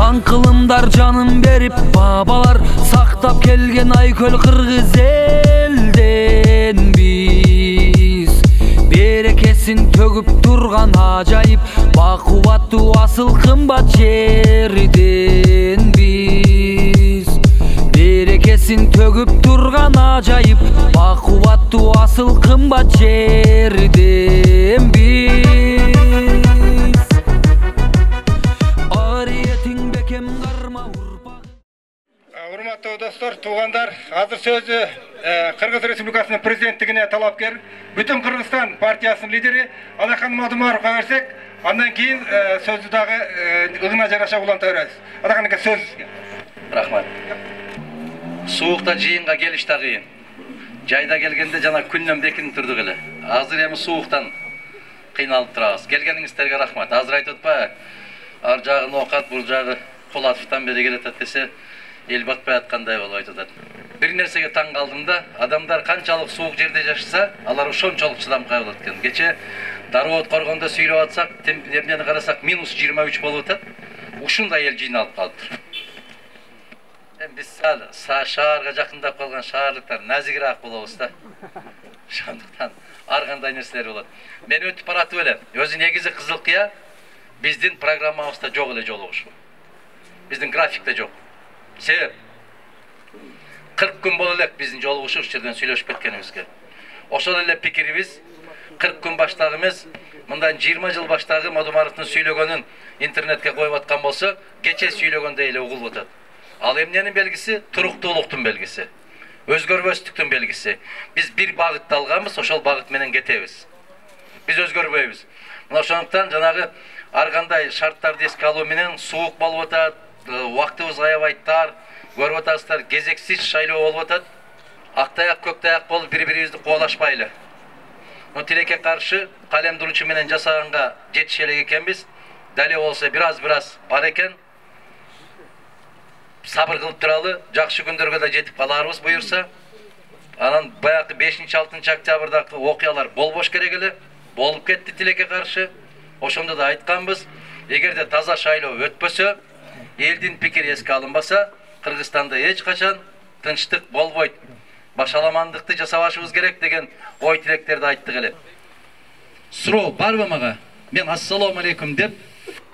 Аңкылымдар жанын берип бабалар сактап келген айкөл кыргыз элден биз берекесин төгүп турган ажайып бакубаттуу асыл кымбат жерден биз берекесин төгүп турган ажайып бакубаттуу асыл кымбат жерден биз ариетиң бекем карма урпак. Урматтуу достор, туугандар, азыр сөзү Кыргыз Республикасынын президенттигине талапкер Бүтүн Кыргызстан партиясынын лидери Адахан Мадумаровго берсек, андан кийин сөздү дагы ыгына жараша уланта беребиз. Адахан эке, сөз сизге. Рахмат. Суукта жыйынга келиш да кыйын. Жайда келгенде жана күннөн бекин турдук эле. Азыр эми сууктан кыйналып турабыз. Келгениңиздерге рахмат. Азыр айтып атпайбы? Ар жагы Ноокат, бул жагы Кулатовдон бери келатат десе, эл батпай аткандай болуп атат. Бир нерсеге таң калдым да, адамдар канчалык суук жерде жашаса, алар ошончолук чыдамкай болот экен. Кече Дароот коргондо сүйлөп атсак, эмнени карасак -23 болуп атат. Ушундай эл жыйналып калыптыр. Биз шаарга жакындап калган шаарлыктар назигирээк болобуз да. Ошондуктан ар кандай нерселер болот. Мен өтүп баратып элем. Өзү негизи Кызыл Кыя биздин программабызда жок эле жолугушуу. Биздин графикте жок. Себеп 40 күн боло элек биздин жолугушуу ушул жерден сүйлөшүп кеткенибизге. Ошол эле пикирибиз 40 күн баштагы эмес, мындан 20 жыл баштагы Мадумаровдун сүйлөгөнүн интернетке коюп аткан болсо, кече сүйлөгөндөй эле угулуп атат. Ал эмненин белгиси? Туруктуулуктун белгиси. Өзгөрбөстүктүн белгиси. Биз бир багытты алганбыз, ошол багыт менен кетебиз. Биз өзгөрбөйбүз. Мына ошондуктан жанагы ар кандай шарттарды эске алуу менен суук болуп атат, убактыбыз аябай тар, көрүп атасыздар, кезексиз шайлоо болуп атат. Актаяк, көктаяк болуп бири-бирибизди кубалашпайлы. Но тилекке каршы калемдуручу менен жасаганга жетише элек экенбиз. Дале болсо бир-аз бар экен. Сабыр кылып туралы, жакшы күндөргө да жетип каларбыз буюрса. Анан баягы 5-6 октябрдагы окуялар болбош керек эле. Болуп кетти тилекке каршы. Ошондо да айтканбыз, эгерде таза шайлоо өтпөсө, элдин пикири эске алынбаса, Кыргызстанда эч качан тынчтык болбойт. Башаламандыкты жасабашыбыз керек деген ой тилектерди айттык эле. Суроо барбы мага? Мен ассалому алейкум деп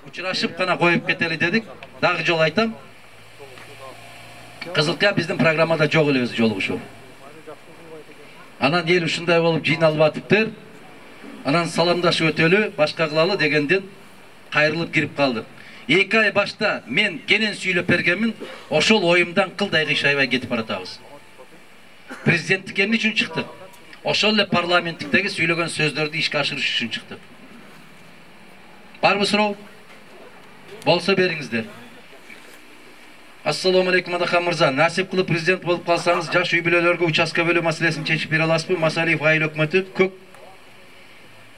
учурашып гана коюп кетели дедик. Дагы жолу айтам. Кызыл Кыя биздин программада жок эле өзү жолугушуу. Анан эл ушундай болуп жыйналып атыптыр. Анан саламдашып өтөлү, башка кылалы дегенден кайрылып кирип калдык. 2 ай башта мен кенен сүйлөп бергенмин, ошол оюмдан кылдай кыйшайбай кетип баратабыз. Президенттик эмне үчүн чыктык? Ошол эле парламенттиктеги сүйлөгөн сөздөрдү ишке ашырыш үчүн чыктык. Барбы суроо? Болсо бериңиздер. Ассалому алейкум Адахан мырза. Насип кылып президент болуп калсаңыз, жаш үй бүлөлөргө участка бөлүү маселесин чечип бере аласызбы? Масалиев айыл өкмөтү көк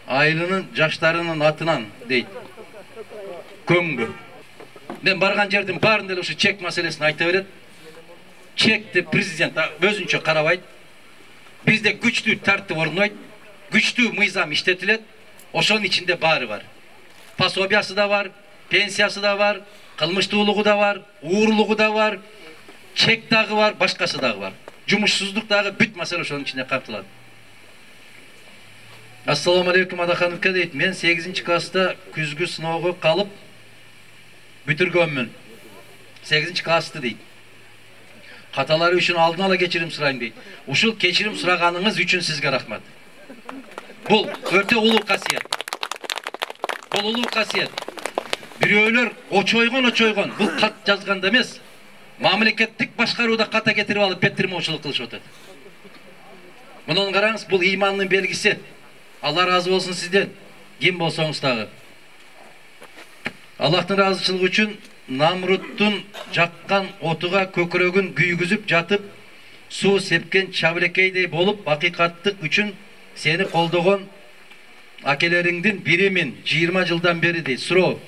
айылынын жаштарынын атынан дейт. Көңгү. Мен барган жердин баарында эле ушу чек маселесин айта берет. Чекти президент өзүнчө карабайт. Бизде күчтүү тартип орнойт, күчтүү мыйзам иштетилет. Ошонун ичинде баары бар. Пособиясы да бар, пенсиясы да бар, кылмыштуулугу да бар, уурулугу да бар, чек дагы бар, башкасы дагы бар. Жумушсуздук дагы бүт маселе ошонун ичинде камтылат. Ассаламу алейкум Адахан өлкө дейт. Мен 8 класста күзгү сыноого калып бүтүргөнмүн. 8 классты дейт. Каталары үчүн алдын ала кечирим сурайм дейт. Ушул кечирим сураганыңыз үчүн сизге рахмат. Бул өтө улуу касиет. Бул улуу касиет. Бирөөлөр очойгон, бул кат жазганда эмес, мамлекеттик башкарууда ката кетирип алып беттирмоочулук кылышып атат. Мунун караңыз, бул ыймандын белгиси. Алла разы болсун сизден, ким болсоңуз дагы. Аллахтын разычылыгы үчүн Намруттун жаккан отуга көкүрөгүн күйгүзүп жатып, суу сепкен чабылекейдей болуп, акыйкаттык үчүн сени колдогон акелериңдин биримин 20 жылдан бери дейт. Суроо,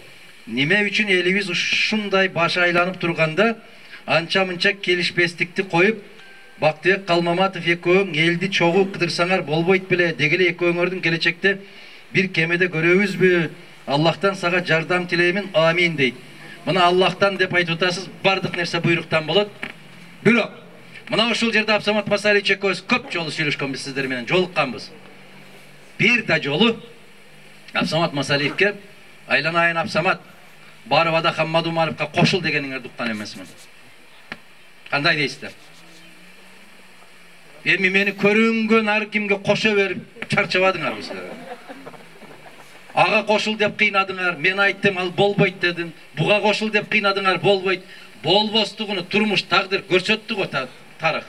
неме үчүн элибиз ушундай башы айланып турганда, анча-мынча келишпестикти коюп, Бактыбек Калмаматов экөөң элди чогуу кыдырсаңар болбойт беле, дегеле экөөңөрдүн келечекте бир кемеде көрөбүзбү? Аллахтан сага жардам тилеймин, амин дейт. Мына Аллахтан деп айтып атасыз, бардық нәрсе буйруктан болот. Бирок мына ошол жерде Абсамат Масалич экөөбүз көп жолу сүйлөшкөнбүз сиздер менен, жолукканбыз. Бир да жолу Абсамат Масалиевке айланайын Абсамат, барып Адахан Мадумаровка кошул дегениңерди уккан эмесмин. Кандай дейсиздер? Эми мени көрүнгөн ар кимге кошо берип чарчабадыңарбы силер? Ага кошул деп кыйнадыңар, мен айттым, ал болбойт дедим. Буга кошул деп кыйнадыңар, болбойт. Болбостугуну турмуш тагдыр көрсөттү го тарых.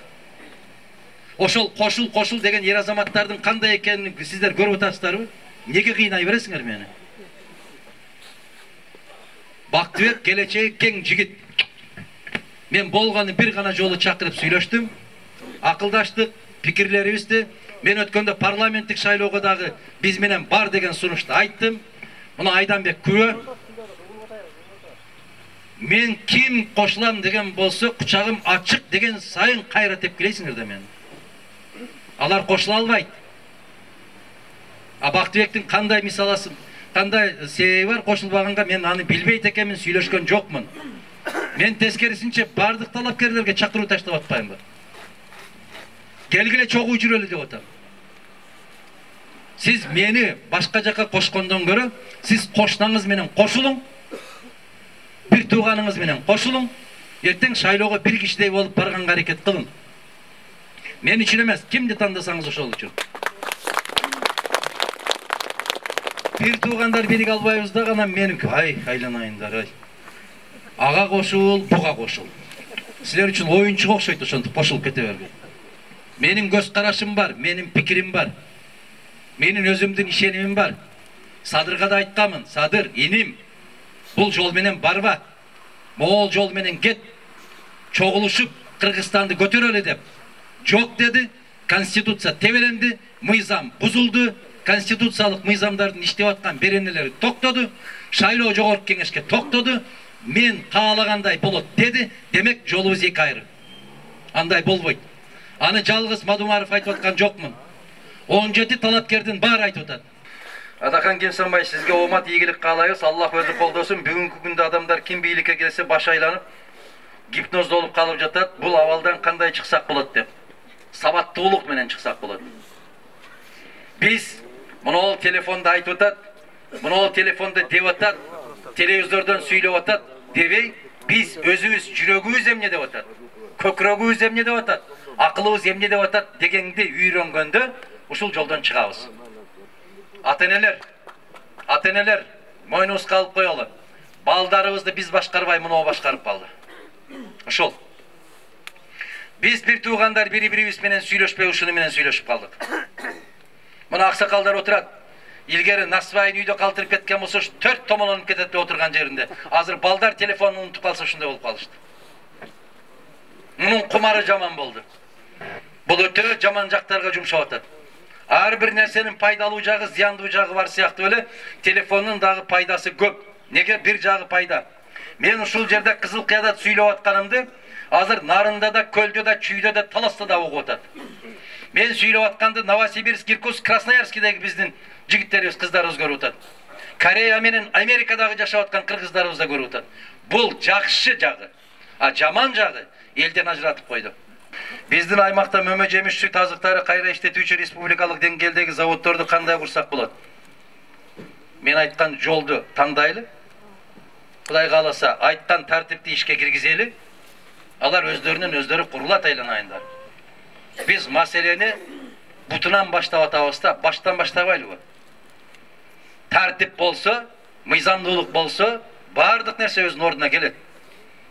Ошол кошул деген ер азаматтардын кандай экенин сиздер көрүп атасыздарбы? Неге кыйнай бересиңер мени? Бактыбек келечеги кең жигит. Мен болгону бир гана жолу чакырып сүйлөштүм. Акылдаштык, пикирлерибизди мен өткөндө парламенттик шайлоого дагы биз менен бар деген сунушту айттым. Муну Айданбек күбө. Мен ким кошулам деген болсо, кучагым ачык деген сайын кайра тепкилейсиңер да мени. Алар кошула албайт. Бактыбектин кандай мисаласын, кандай себеби бар кошулбаганга мен аны билбейт экенмин, сүйлөшкөн жокмун. Мен тескерисинче бардык талапкерлерге чакыруу таштап атпаймынбы? Келгиле чогуу жүрөлү деп атам. Сиз мени башка жака кошкондон көрө, сиз кошунаңыз менен кошулуң. Бир тууганыңыз менен кошулуң. Эртең шайлоого бир кишидей болуп барганга аракет кылың. Мен үчүн эмес, кимди тандасаңыз ошол үчүн. Бир туугандар бириге албайбыз да гана меники, айланайындар, ай. Ага кошул, буга кошул. Силер үчүн оюнчуга окшойт ошентип кошулуп кете берген. Менин көз карашым бар, менин пикирим бар. Менин өзүмдүн ишенимим бар. Садырга да айтканмын, Садыр, иним, бул жол менен барба. Могол жол менен кет. Чогулушуп Кыргызстанды көтөрөлү деп. Жок деди. Конституция тебеленди, мыйзам бузулду. Конституциялык мыйзамдардын иштеп аткан беренелери токтоду. Шайлоо жогорку кеңешке токтоду. Мен каалагандай болот деди. Демек жолубуз эки айры. Андай болбойт. Аны жалгыз Мадумаров айтып аткан жокмун. 17 талапкердин баары айтып атат. Адахан Кемсанбай, сизге оомат, ийгилик каалайбыз. Аллах өзү колдосун. Бүгүнкү күндө адамдар ким бийликке келсе баш айланып, гипноздолуп калып жатат. Бул абалдан кандай чыксак болот деп. Сабаттуулук менен чыксак болот. Биз муну телефонда айтып атат, муну телефонда деп атат, телевизордон сүйлөп атат дебей, биз өзүбүз жүрөгүбүз эмне деп атат, көкүрөгүбүз эмне деп атат, акылыбыз эмне деп атат дегенди үйрөнгөндө ушул жолдон чыгабыз. Ата-энелер, мойнубузга алып коелу. Балдарыбызды биз башкарбай, муну башкарып калды. Ошол. Биз бир туугандар бири-бирибиз менен сүйлөшпөй, ушуну менен сүйлөшүп калдык. Мына аксакалдар отурат. Илгери Насыбайын үйдө калтырып кеткен болсо, 4 томолонуп кетет деп отурган жеринде. Азыр балдар телефонун унутуп калса ушундай болуп калышты. Мунун кумары жаман болду. Бул өтө жаман жактарга жумшап атат. Ар бир нерсенин пайдалуу жагы, зыяндуу жагы бар сыяктуу эле, телефондун дагы пайдасы көп. Неге бир жагы пайда? Мен ушул жерде Кызыл Кыяда сүйлөп атканымды азыр Нарында да, Көлдө да, Чүйдө да, Таласта да угуп атат. Мен сүйлөп атканды Новосибирск, Иркутск, Красноярскидеги биздин жигиттерибиз, кыздарыбыз көрүп атат. Корея менен Америкадагы жашап аткан кыргыздарыбыз да көрүп атат. Бул жакшы жагы. А жаман жагы элден ажыратып койду. Биздин аймакта мөмө жемиш сүт азыктары кайра иштетүүчү республикалык деңгээлдеги заводдорду кандай курсак болот? Мен айткан жолду тандайлы. Кудай кааласа, айткан тартипти ишке киргизели. Алар өздөрүнөн өздөрү курулат, айланайындар. Биз маселени бутунан баштап атабыз да, баштан баштабайлыбы? Тартип болсо, мыйзамдуулук болсо, бардык нерсе өзүнүн ордуна келет.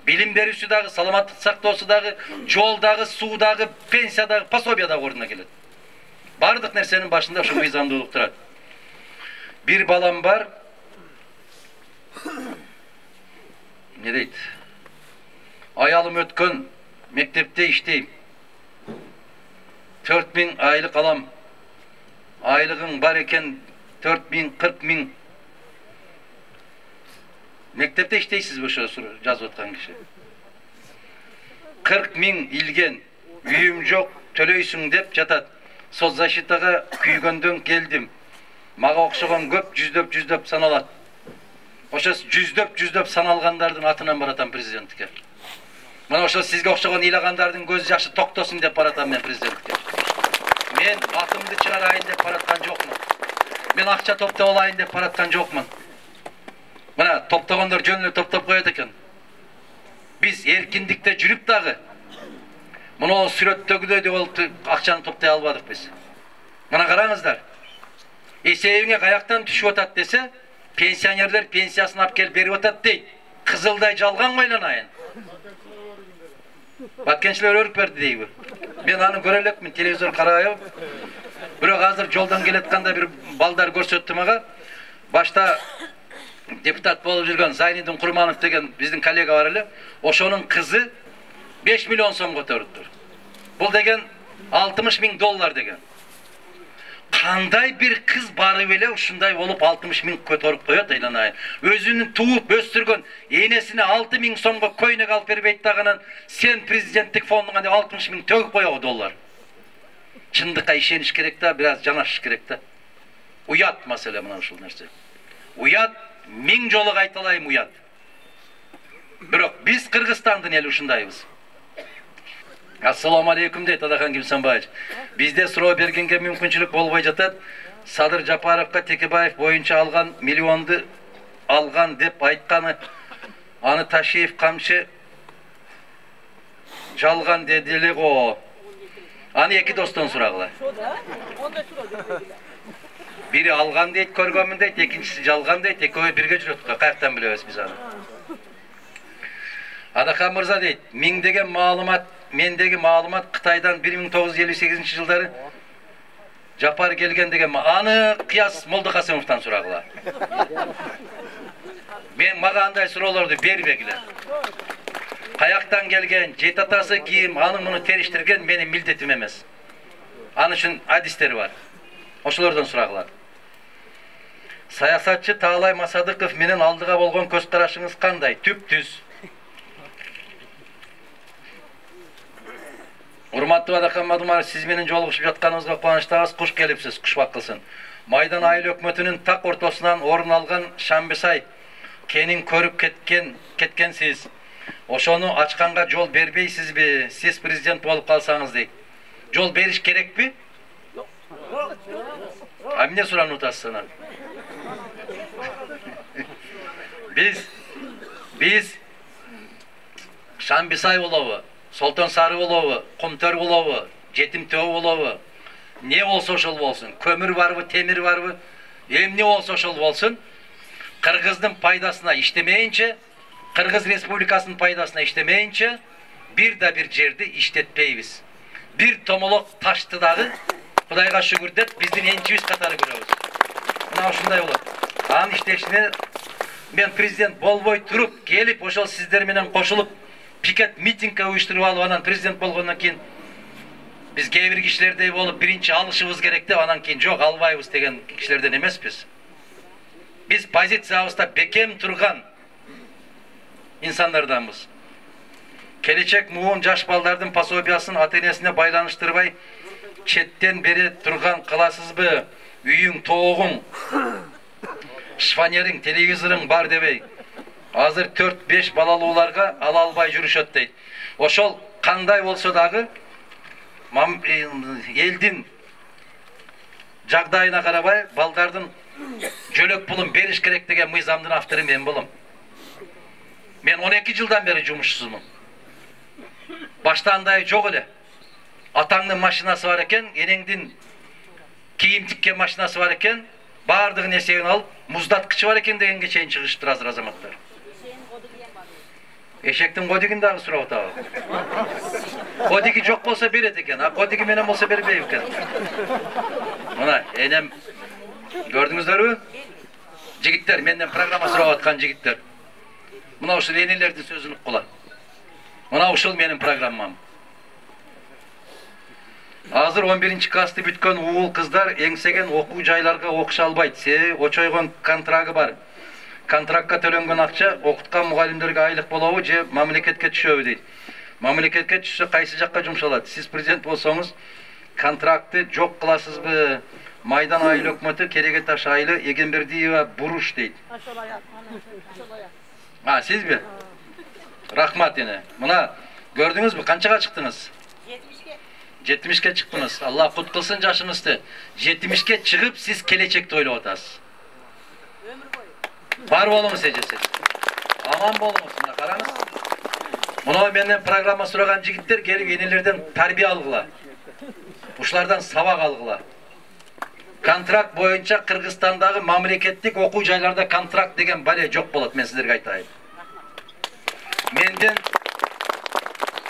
Билим берүүсү дагы, саламаттык сактоосу дагы, жолдагы, суудагы, пенсиядагы, пособиядагы ордуна келет. Бардык нерсенин башында ушу мыйзамдуулук турат. Бир балам бар. Не дейт? Аялым өткөн мектепте иштейм. 4000 айлык алам. Айлыгың бар экен 4000, 40000. Мектепте иштейсиз ошо жазып аткан киши. 40000 илген, үйүм жок, төлөйсүң деп жатат. Соцзащитага күйгөндөн келдим. Мага окшогон көп жүздөп саналат. Ошо жүздөп саналгандардын атынан баратам президенттикке. Мына ошо сизге окшогон ыйлагандардын көзү жашы токтосун деп баратам мен президенттикке. Мен атымды чыгарайын деп бараткан жокмун. Мен акча топтоп алайын деп бараткан жокмун. Мына топтогондор жөн эле топтоп коет экен. Биз эркиндикте жүрүп дагы мына сүрөттөгүдөй болуп акчаны топтой албадык биз. Мына караңыздар. Эсебиңе каяктан түшүп атат десе, пенсионерлер пенсиясын алып келип берип атат дейт. Кызылдай жалган койланайын. Баткенчилер өрүп берди дейби. Мен аны көрө элекмин, телевизор карайып. Бирок азыр жолдон келатканда бир балдар көрсөттү мага. Башта депутат болуп жүргөн Зайнидин Курманов деген биздин коллега бар эле. Ошонун кызы 5 миллион сом көтөрүптүр. Бул деген $60,000 деген. Кандай бир кыз барып эле ушундай болуп 60,000 көтөрүп коет айланайын. Өзүнүн тууп өстүргөн энесине 6,000 сомго көйнөк алып бербейт дагынан сен президенттик фондуна 60,000 төгүп коёбу доллар. Чындыкка ишениш керек да, бираз жанашыш керек да. Уят маселе мына ушул нерсе. Уят, 1000 жолу кайталайм уят. Бирок биз Кыргызстандын эли ушундайбыз. Ассаламу алейкум дейт Адахан Кимсанбаевич. Бизде суроо бергенге мүмкүнчүлүк болбой жатат. Садыр Жапаровго Текебаев боюнча алган миллионду алган деп айтканы, аны Ташиев камчы жалган деди эле го. Аны эки достон сурагыла. Бири алган дейт, көргөнмүн дейт, экинчиси жалган дейт, экөө бирге жүрөт. Каяктан билебиз биз аны? Адахан мырза дейт, мендеги маалымат Кытайдан 1958 жылдары Жапар келген деген, аны Кыяс Молдокасымовдон сурагыла. Мен мага андай суроолорду бербегиле. Каяктан келген, жет атасы ким, аны муну териштирген менин милдетим эмес. Аны үчүн адистери бар. Ошолордон сурагыла. Саясатчы Таалай Масадыков менен алдыга болгон көз карашыңыз кандай? Түп-түз. Урматтуу Адахан Мадумаров, сиз менен жолугушуп жатканыбызга кубанычтабыз. Куш келипсиз, кушбак кылсын. Майдан айыл өкмөтүнүн так ортосунан орун алган Шамбисай кенин көрүп кеткенсиз. Ошону ачканга жол бербейсизби? Сиз президент болуп калсаңыз дейт. Жол бериш керекпи? А эмне суранып атасыз анан? Биз Шамбисай болобу, Солтон Сары болобу, Кумтөр болобу, Жетимтөө болобу, не болсо ошол болсун. Көмүр барбы, темир барбы, эмне болсо ошол болсун. Кыргыздын пайдасына иштемейинче, Кыргыз Республикасынын пайдасына иштемейинче, бир жерди иштетпейбиз. Бир томолок ташты дагы Кудайга шүгүр деп биздин энчибиз катары көрөбүз. Мына ушундай болот. Анын иштешине мен президент болбой туруп, келип ошол сиздер менен кошулуп пикет митингге уюштуруп алып, анан президент болгондон кийин биз кээ бир кишилердей болуп биринчи алышыбыз керек деп, анан кийин жок албайбыз деген кишилерден эмеспиз. Биз позициябызда бекем турган инсандарданбыз. Келечек муун жаш балдардын пособиясын ата-энесине байланыштырбай четтен бере турган кыласызбы? Үйүң, тоогуң, шифонериң, телевизоруң бар дебей. Азыр 4-5 балалууларга ала албай жүрүшөт дейт. Ошол кандай болсо дагы элдин жагдайына карабай балдардын жөлөк пулун бериш керек деген мыйзамдын автору мен болом. Мен 12 жылдан бери жумушсузмун. Башта андай жок эле. Атаңдын машинасы бар экен, энеңдин кийим тиккен машинасы бар экен, баардыгын эсебин алып, муздаткычы бар экен дегенге чейин чыгышыптыр азыр азаматтар. Эшектин кодигин дагы сурап атабы. Кодиги жок болсо берет экен, а кодиги менен болсо бербейт экен. Мына энем көрдүңүздөрбү? Жигиттер, менден программа сурап аткан жигиттер. Мына ушул энелердин сөзүн уккула. Мына ушул менин программам. Азыр 11-классты бүткөн уул кыздар эңсеген окуу жайларга окуша албайт. Себеби очойгон контрагы бар. Контрактка төлөнгөн акча окуткан мугалимдерге айлык болобу же мамлекетке түшөбү дейт. Мамлекетке түшсө кайсы жакка жумшалат? Сиз президент болсоңуз контрактты жок кыласызбы? Майдан айыл өкмөтү Керегеташ айылы Егенбердиева буруш дейт. Сизби? Рахмат эне. Мына көрдүңүзбү, канчага чыктыңыз? 70-ке чыктыңыз. Алла кут кылсын жашыңызды. 70-ке чыгып сиз келечекти ойлоп атасыз. Бар болуңуз эжеси. Аман болуңуз. Мына караңыз. Мына менден программа сураган жигиттер келип энелерден тарбия алгыла. Ушулардан сабак алгыла. Контракт боюнча Кыргызстандагы мамлекеттик окуу жайларда контракт деген бале жок болот, мен сиздерге айтайын. Менден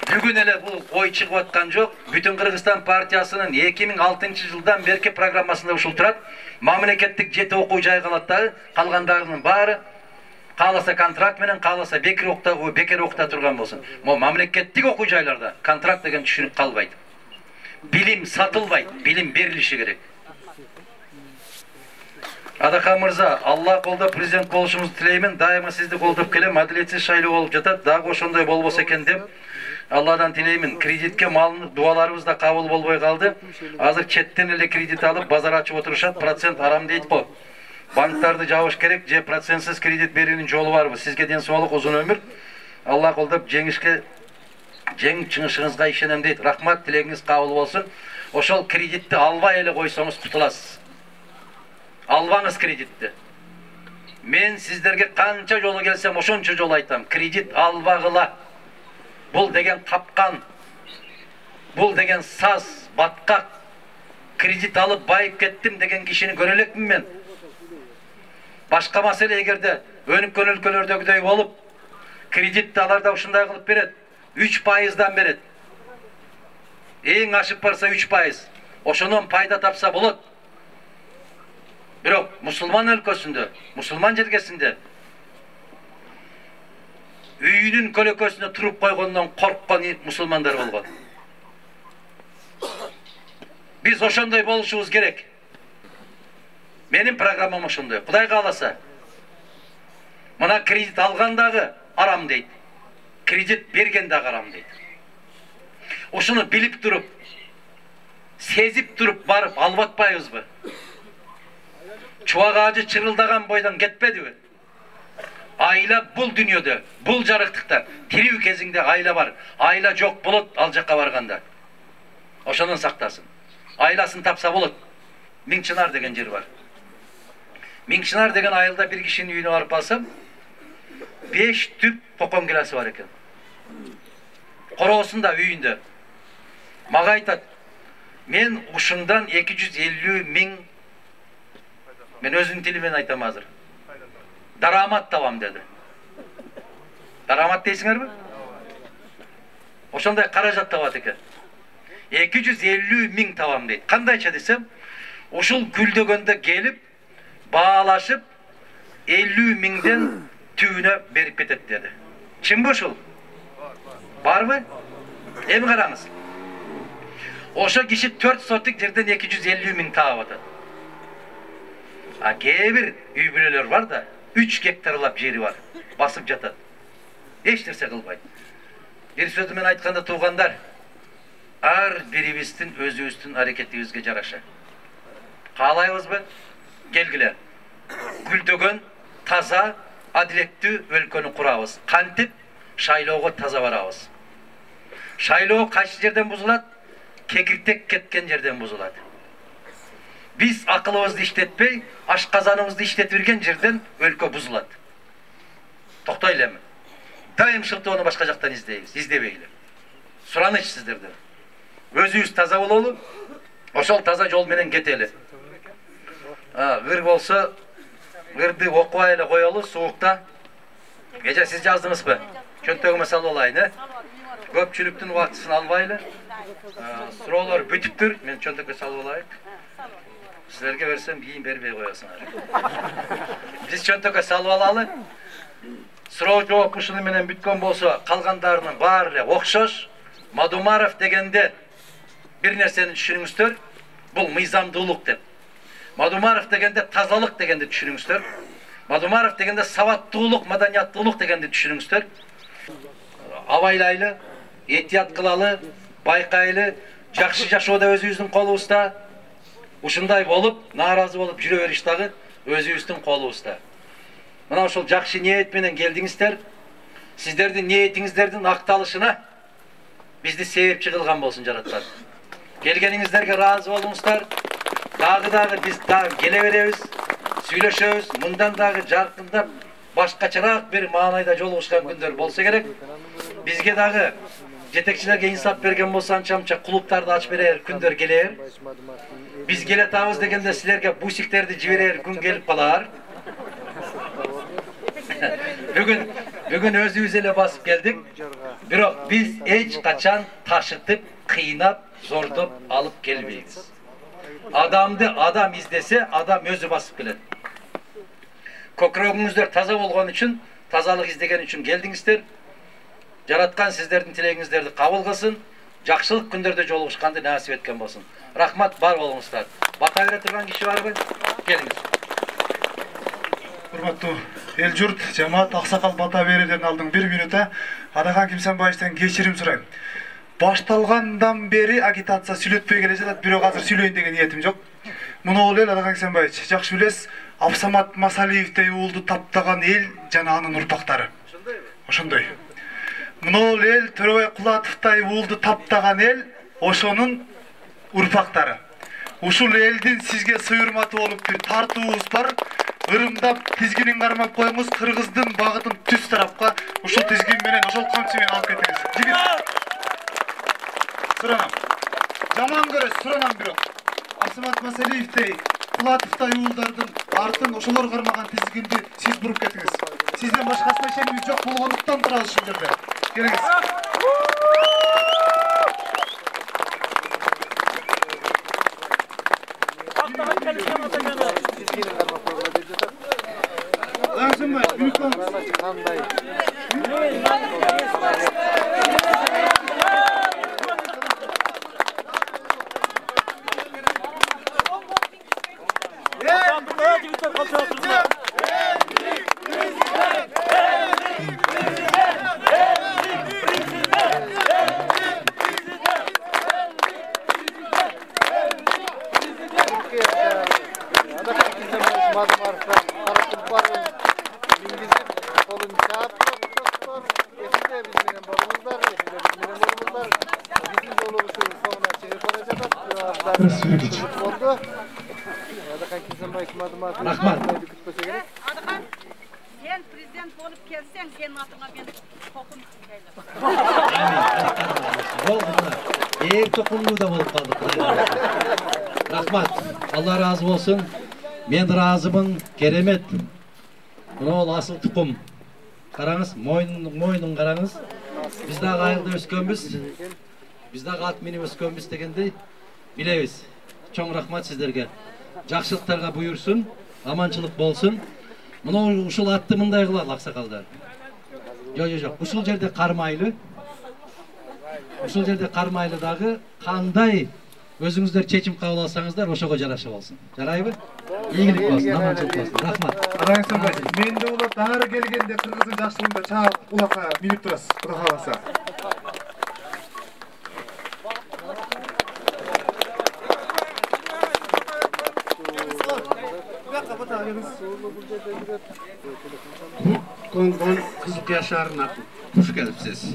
бүгүн эле бул ой чыгып аткан жок. Бүтүн Кыргызстан партиясынын 2006-жылдан берки программасында ушул турат. Мамлекеттик 7 окуу жай калат, калгандарынын баары кааласа контракт менен, кааласа бекер окута турган болсун. Мамлекеттик окуу жайларда контракт деген түшүнүк калбайт. Билим сатылбайт, билим берилиши керек. Адахан мырза, Алла колдоп президент болушуңузду тилеймин. Дайыма сизди колдоп келем. Адилетсиз шайлоо болуп жатат. Дагы ошондой болбосо экен деп Алладан тилеймин. Кредитке малынып, дуаларыбыз да кабыл болбой калды. Азыр четтен эле кредит алып, базар ачып отурушат. Процент арам дейт го. Банктарды жабыш керек, же процентсиз кредит берүүнүн жолу барбы? Сизге ден соолук, узун өмүр. Алла колдоп жеңишке чыгышыңызга ишенем дейт. Рахмат, тилегиңиз кабыл болсун. Ошол кредитти албай эле койсоңуз кутуласыз. Албаңыз кредитти. Мен сиздерге канча жолу келсем ошончо жолу айтам. Кредит албагыла. Бул деген капкан. Бул деген саз, баткак. Кредит алып байып кеттим деген кишини көрө элекмин мен. Башка маселе эгерде өнүккөн өлкөлөрдөгүдөй болуп, кредитти алар да ушундай кылып берет. 3%дан берет. Эң ашып барса 3%. Ошонун пайда тапса болот. Бирок мусулман өлкөсүндө, мусулман жергесинде үйүнүн көлөкөсүнө туруп койгондон корккон мусулмандар болгон. Биз ошондой болушубуз керек. Менин программам ошондой. Кудай кааласа. Мына кредит алган дагы арам дейт. Кредит берген дагы арам дейт. Ошону билип туруп, сезип туруп барып алып атпайбызбы? Чубак аажы чырылдаган бойдон кетпедиби? Айла бул дүйнөдө, бул жарыктыкта, тирүү кезиңде айла бар. Айла жок болот ал жакка барганда. Ошонун сактасын. Айласын тапса болот. Миңчынар деген жер бар. Миңчынар деген айылда бир кишинин үйүнө барып алсам, 5 түп кокон келасы бар экен. Короосунда үйүндө. Мага айтат, мен ушундан 250 миң, мен өзүнүн тилимен айтам азыр, дарамат табам деди. Дарамат дейсиңерби? Ошондой каражат табат экен. 250 миң табам дейт. Кандайча десем, ушул гүлдөгөндө келип, баалашып, 50 миңден түбүнө берип кетет деди. Чынбы ушул? Барбы? Эми караңыз. Ошо киши 4 сотик жерден 250 миң таап атат. Кээ бир үй бүлөлөр бар да, 3 гектарлап жери бар, басып жатат. Эч нерсе кылбайт. Бир сөзү менен айтканда туугандар, ар бирибиздин өзүбүздүн аракетибизге жараша. Каалайбызбы? Келгиле. Гүлдөгөн, таза, адилеттүү өлкөнү курабыз. Кантип шайлоого таза барабыз. Шайлоо кайсы жерден бузулат? Кекиртек кеткен жерден бузулат. Биз акылыбызды иштетпей, ашказаныбызды иштетип берген жерден өлкө бузулат. Токтойлы эми. Дайым шылтоону башка жактан издейбиз, издебейле. Сураныч сиздерден. Өзүбүз таза бололу, ошол таза жол менен кетели. Ыр болсо, ырды окубай эле коелу суукта. Эже сиз жаздыңызбы? Чөнтөгүмө салып алайын, Көпчүлүктүн убактысын албайлы. Суроолор бүтүптүр, мен чөнтөккө салып алайын. Силерге берсем кийин бербей коесуңар. Биз чөнтөккө салып алалы. Суроо жооп ушуну менен бүткөн болсо, калгандарынын баары эле окшош. Мадумаров дегенде бир нерсени түшүнүңүздөр, бул мыйзамдуулук деп. Мадумаров дегенде тазалык дегенди түшүнүңүздөр. Мадумаров дегенде сабаттуулук, маданияттуулук дегенди түшүнүңүздөр. Абайлайлы, этият кылалы, байкайлы, жакшы жашоодо өзүбүздүн колубузда. ушундай болуп, нааразы болуп жүрө бериш дагы өзүбүздүн колубузда. Мына ошол жакшы ниет менен келдиңиздер. Сиздердин ниетиңиздердин акталышына бизди себепчи кылган болсун жараткан. Келгениңиздерге ыраазы болуңуздар. Дагы биз дагы келе беребиз, сүйлөшөбүз. Мындан дагы жаркындап башкачараак бир маанайда жолугушкан күндөр болсо керек. Бизге дагы жетекчилерге инсап берген болсо анча-мынча клубтарды ачып берер күндөр келер. Биз келетабыз дегенде силерге бусиктерди жиберер күн келип калар. Бүгүн өзүбүз эле басып келдик. Бирок биз эч качан ташытып, кыйнап, зордоп алып келбейбиз. Адамды адам издесе, адам өзү басып келет. Көкүрөгүңүздөр таза болгон үчүн, тазалык издеген үчүн келдиңиздер. Жараткан сиздердин тилегиңиздерди кабыл кылсын, жакшылык күндөрдө жолугушканды насип эткен болсун. Рахмат, бар болуңуздар. Бата бере турган киши барбы? Келиңиз. Урматтуу эл журт, жамаат, аксакал бата берүүдөн алдын 1 мүнөтө Адахан Кимсенбаевден кечирим сурайм. Башталгандан бери агитация сүйлөтпөй келе жатат, бирок азыр сүйлөйүн деген ниетим жок. Муну эл Адахан Кимсенбаевич, жакшы билесиз, Абсамат Масалиевдей уулду таптаган эл жана анын урпактары. Ошондой. Муну эл Төрөбай Кулатовдой уулду таптаган эл ошонун урпактары. Ушул элдин сизге суйурматы болуп бир тартуубуз бар. Ырымдап тизгинин кармап коюңуз, Кыргыздын багытын түз тарапка ушул тизгин менен, ошол камчы менен алып кетиңиз. Жигит. Суранам. Жаман көрөсүз, суранам бирок. Абсамат Масалиевдей, Кулатовдой уулдардын артын ошолор кармаган тизгинди сиз буруп кетиңиз. Сизден башкасына ишенимиз жок болгондуктан турабыз ушул жерде. Келиңиз. Rahmat. Adakan, sen prezident olup kelsen, senin atına ben tokum çıkayım. Eğer tokumlu da bolup kaldık. Rahmat. Allah razı olsun. Ben razımın, keremet. Bunu ol asıl tukum. Karаңыз, moyunun karаңыз. Biz daha ayılda öskönbüz. Biz daha at minib öskönbüz degende bilebиз. Çoğun rahmat sizlerge. Жақсылықтарға бұйырсын, аманшылық болсын. Мұны ушул атты мындай кылалы аксакалдар. Жок, ушул жерде кармайлы. Ушул жерде кармайлы дагы кандай өзүңүздөр чечим кабыл алсаңыздар, ошого жараша болсун. Жарайбы? Ийгилик болсун, аманчылык болсун. Рахмат. Адахан Кимсенбаевич, мен де улап дагы келгенде Кыргыздын жакшылыгында чаап улакка минип турасыз, Кудай кааласа. Kongon kızık yaşarına hoş gelipsiz.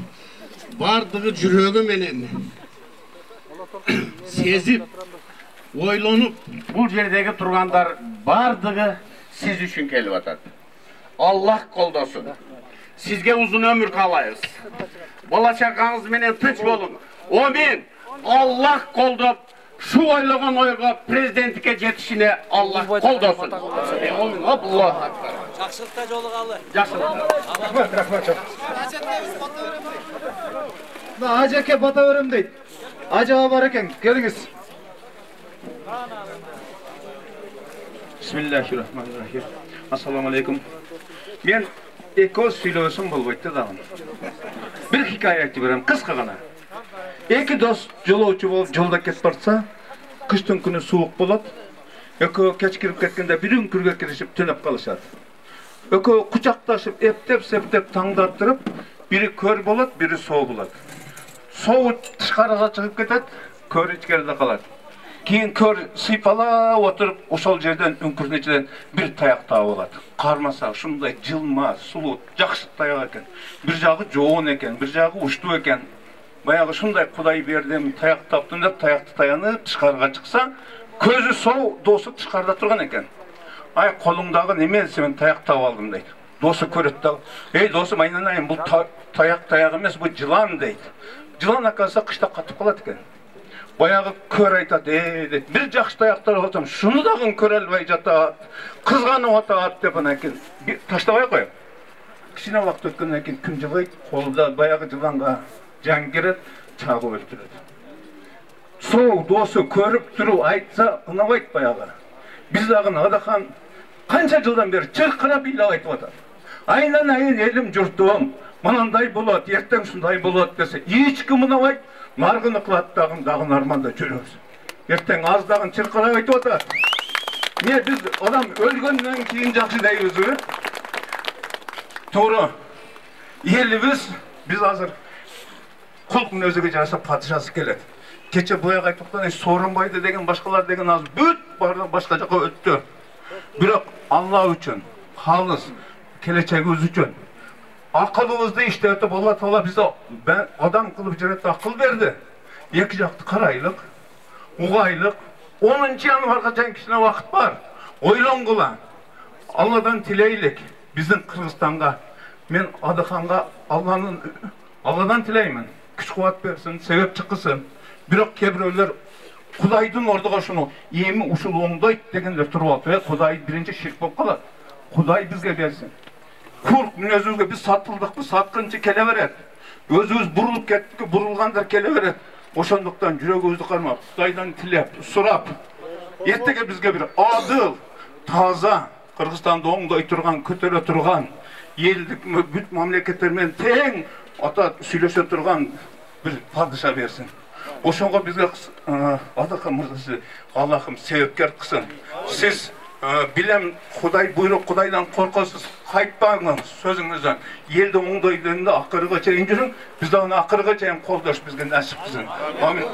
Bardığı жүрөгү менен сезип, ойлонуп, бул жердеги тургандар бардыгы сиз үчүн келип атат. Аллах колдосун. Сизге узун ömür каалайбыз. Бала чакаңыз менен тынч болуң. Амин. Аллах колдоп, şu ойлогон ойго президенттикке жетишине Аллах колдосун. Амин. Аллах акбар. Жақсылықта жолығалы. Жақсылықта. Рахмат çok. Ажеке бата өрөм дейт. Ажаға бар екен, келіңіз. Bismillahirrahmanirrahim. Assalamu alaikum. Men ekoz сүйлөсөм болбойт да. Bir hikaye айтып берем, кыска гана. Эки дос жолоочу болуп жолдо кетип барса, кыштын күнү суук болот. Экөө кеч кирип кеткенде бир үңкүргө киришип түнөп калышат. Экөө кучакташып, эптеп-септеп таңдаттырып, бири көр болот, бири соо болот. Соо тышкарыга чыгып кетет, көр ичкерide калат. Keyin kör sıypala oturup ошол жерден үңкүрдүн ичинен bir таяк таап алат. Кармаса ушундай жылма, сулуу, жакшы таяк экен. Bir жагы жоон экен, bir жагы уштуу экен. Баягы шундай Кудай бердим, таяк таптым деп таякты таянып тышкарыга чыкса, көзү сол досу тышкарда турган экен. Ай, колуңдагы неме, мен таяк таап алдым дейт. Досы көрөт да, ey досум, айнанайын, бул таяк эмес, бул жылан дейт. Жылан акаса кышта катып калат экен. Баягы көр айтат, дейт, бир жакшы таяктар отам, шуну дагы көрө албай жатат, кызганып атат деп анан кийин таштабай коём. Кичине убакыт өткөндөн кийин күн жылыйт, колунда баягы жыланга жан кирет, чагып өлтүрөт. Сол досу көрүп туруп айтса, ынабайт баягы. Биз дагы Адахан канча жылдан бери чыркырап ыйлап айтып атат. Айнанайын элим журтум, мынандай болот, эртең ушундай болот десе, эч ким ынабайт. Наргыны кылат дагы нарманда жүрөбүз. Эртең аз дагы чыркырап айтып атат. Эмне биз адам өлгөндөн кийин жакшы дейбизби? Туура. Элибиз биз азыр кул мүнөзүгө жашап падышасы келет. Кече буяга айтыптан Сооронбайды деген башкалар деген азыр бүт бардык башка жака өттү. Бирок Алла үчүн, халыс келечегибиз үчүн акылыбызды иштетип Алла Таала бизди адам кылып жаратты, акыл берди. Эки жакты карайлык, угайлык. 10 январга чейин кичине убакыт бар. Ойлонгула. Алладан тилейлик биздин Кыргызстанга. Мен Адаханга Алладан тилеймин. Күч-кубат берсин, себеп чыксын. Бирок кээ бирөөлөр Кудайдын ордуга шуну эми ушул оңдойт дегендер туруп алып, Кудай биринчи ширк болуп калат. Кудай бизге берсин. Курк мүнөзүбүзгө биз сатылдыкпы, саткынчы келе берет. Өзүбүз бурулуп кеттик, бурулгандар келе берет. Ошондуктан жүрөгүбүздү кармап, Кудайдан тилеп, сурап, эртеге бизге бир адыл, таза, Кыргызстанды оңдой турган, көтөрө турган, элдик бүт мамлекеттер менен тең ата сүйлөшө турган bir padişa versin. Ошонго бизге Адахан мырзасы Аллахым себепкер кылсын. Сиз билем Кудай буйрук, Кудайдан коркосуз, кайтпаңыз сөзүңүздөн. Элди оңдойдуңда акырыга чейин жүрүң. Биз да аны акырыга чейин колдош бизге насип кылсын. Амин.